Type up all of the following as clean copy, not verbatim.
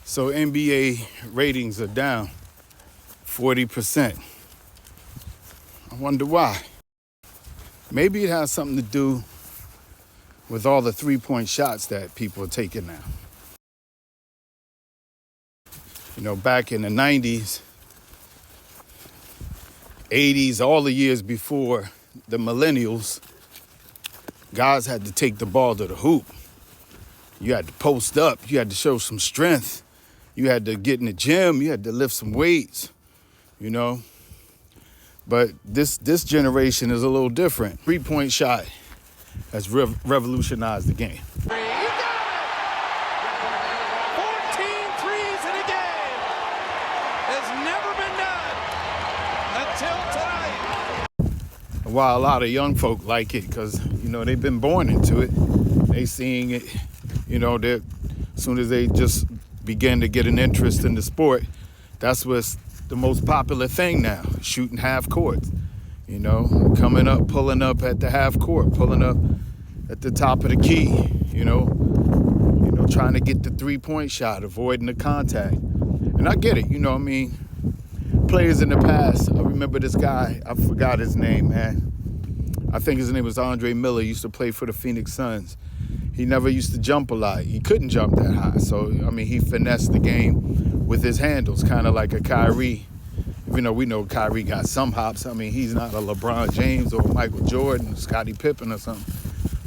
So NBA ratings are down 40%. I wonder why. Maybe it has something to do with all the three-point shots that people are taking now. You know, back in the 90s, 80s, all the years before the millennials, guys had to take the ball to the hoop. You had to post up. You had to show some strength. You had to get in the gym. You had to lift some weights, you know. But this generation is a little different. Three-point shot has revolutionized the game. You got it! 14 threes in a game has never been done until tonight. While a lot of young folk like it because, you know, they've been born into it. They seeing it, you know, as soon as they just begin to get an interest in the sport, that's what's the most popular thing now, shooting half court. You know, coming up, pulling up at the half court, pulling up at the top of the key, you know, trying to get the three-point shot, avoiding the contact. And I get it, you know what I mean? Players in the past, I remember this guy, I forgot his name, man. I think his name was Andre Miller, he used to play for the Phoenix Suns. He never used to jump a lot. He couldn't jump that high. So, I mean, he finessed the game with his handles, kind of like a Kyrie. Even though we know Kyrie got some hops. I mean, he's not a LeBron James or Michael Jordan, Scottie Pippen or something.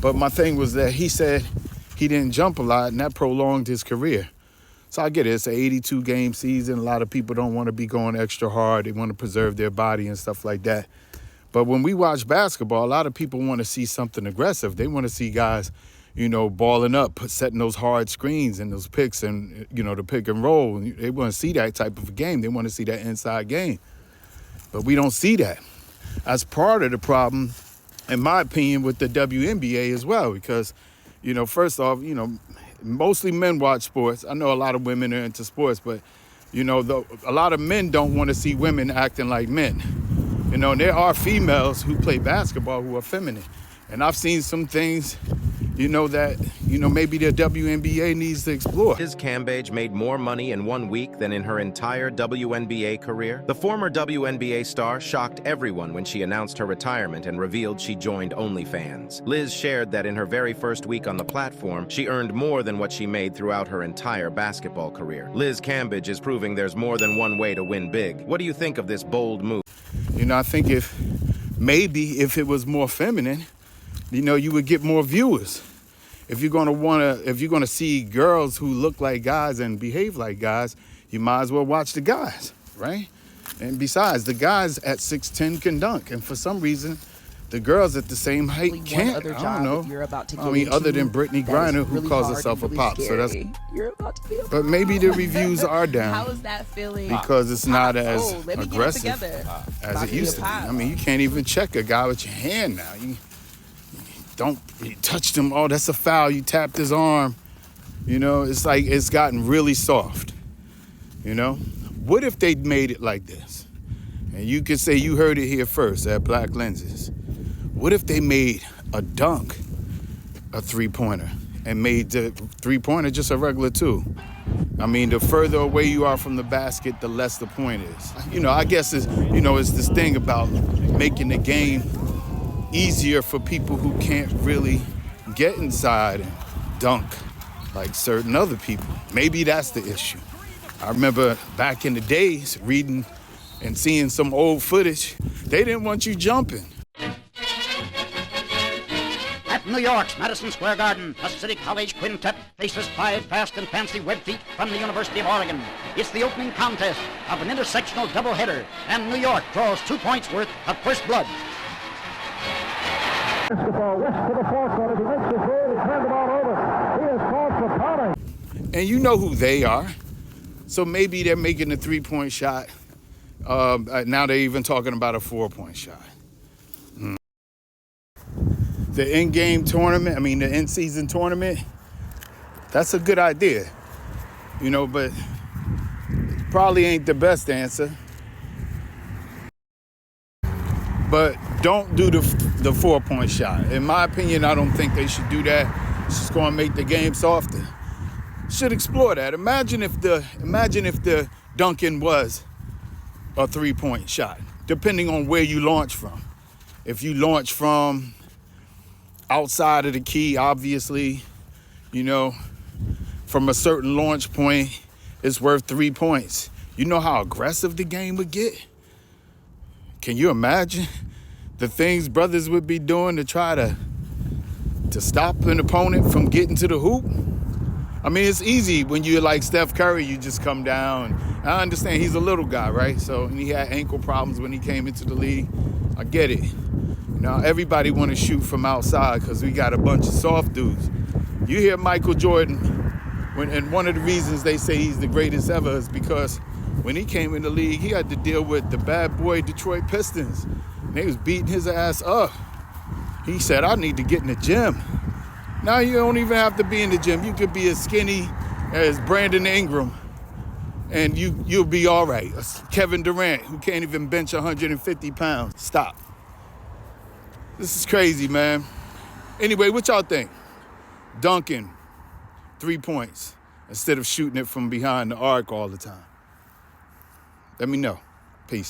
But my thing was that he said he didn't jump a lot, and that prolonged his career. So I get it. It's an 82-game season. A lot of people don't want to be going extra hard. They want to preserve their body and stuff like that. But when we watch basketball, a lot of people want to see something aggressive. They want to see guys, you know, balling up, setting those hard screens and those picks and, you know, the pick and roll. They want to see that type of a game. They want to see that inside game. But we don't see that. That's part of the problem, in my opinion, with the WNBA as well. Because, you know, first off, you know, mostly men watch sports. I know a lot of women are into sports, but, you know, a lot of men don't want to see women acting like men. You know, there are females who play basketball who are feminine. And I've seen some things, you know, that, you know, maybe the WNBA needs to explore. Liz Cambage made more money in 1 week than in her entire WNBA career. The former WNBA star shocked everyone when she announced her retirement and revealed she joined OnlyFans. Liz shared that in her very first week on the platform, she earned more than what she made throughout her entire basketball career. Liz Cambage is proving there's more than one way to win big. What do you think of this bold move? You know, I think if it was more feminine, you know, you would get more viewers. If you're gonna see girls who look like guys and behave like guys, you might as well watch the guys, right? And besides, the guys at 6'10" can dunk, and for some reason, the girls at the same height can't. I don't know. You're about to get I mean, other than Brittany Griner, who really calls hard herself a and pop. really So that's. scary. You're about to be a But maybe the reviews are down. How is that feeling? Because it's not as let me get it aggressive together. as About it to be used a to be. pop. I mean, you can't even check a guy with your hand now. You touched him. Oh, that's a foul. You tapped his arm. You know, it's like it's gotten really soft. You know, what if they made it like this? And you could say you heard it here first at Black Lenses. What if they made a dunk a three-pointer and made the three-pointer just a regular two? I mean, the further away you are from the basket, the less the point is. You know, I guess it's this thing about making the game easier for people who can't really get inside and dunk like certain other people. Maybe that's the issue. I remember back in the days reading and seeing some old footage, they didn't want you jumping. At New York's Madison Square Garden, a City College quintet faces 5 fast and fancy web feet from the University of Oregon. It's the opening contest of an intersectional doubleheader, and New York draws 2 points worth of first blood. Basketball, West to the forecourt. He makes his goal. He turned the ball over. He is called for fouling. And you know who they are. So maybe they're making the three-point shot. Now they're even talking about a 4-point shot. The in-game tournament, the in-season tournament, that's a good idea. You know, but probably ain't the best answer. But don't do the 4-point shot. In my opinion, I don't think they should do that. It's just going to make the game softer. should explore that. Imagine if the dunking was a 3-point shot, depending on where you launch from. If you launch from outside of the key, obviously, you know, from a certain launch point, it's worth 3 points. You know how aggressive the game would get? Can you imagine the things brothers would be doing to try to stop an opponent from getting to the hoop? I mean, it's easy when you're like Steph Curry, you just come down. I understand he's a little guy, right? So, and he had ankle problems when he came into the league. I get it. Now, everybody want to shoot from outside because we got a bunch of soft dudes. You hear Michael Jordan, and one of the reasons they say he's the greatest ever is because when he came in the league, he had to deal with the bad boy Detroit Pistons. And they was beating his ass up. He said, I need to get in the gym. Now you don't even have to be in the gym. You could be as skinny as Brandon Ingram, and you'll be all right. Kevin Durant, who can't even bench 150 pounds. Stop. This is crazy, man. Anyway, what y'all think? Dunking 3 points instead of shooting it from behind the arc all the time. Let me know. Peace.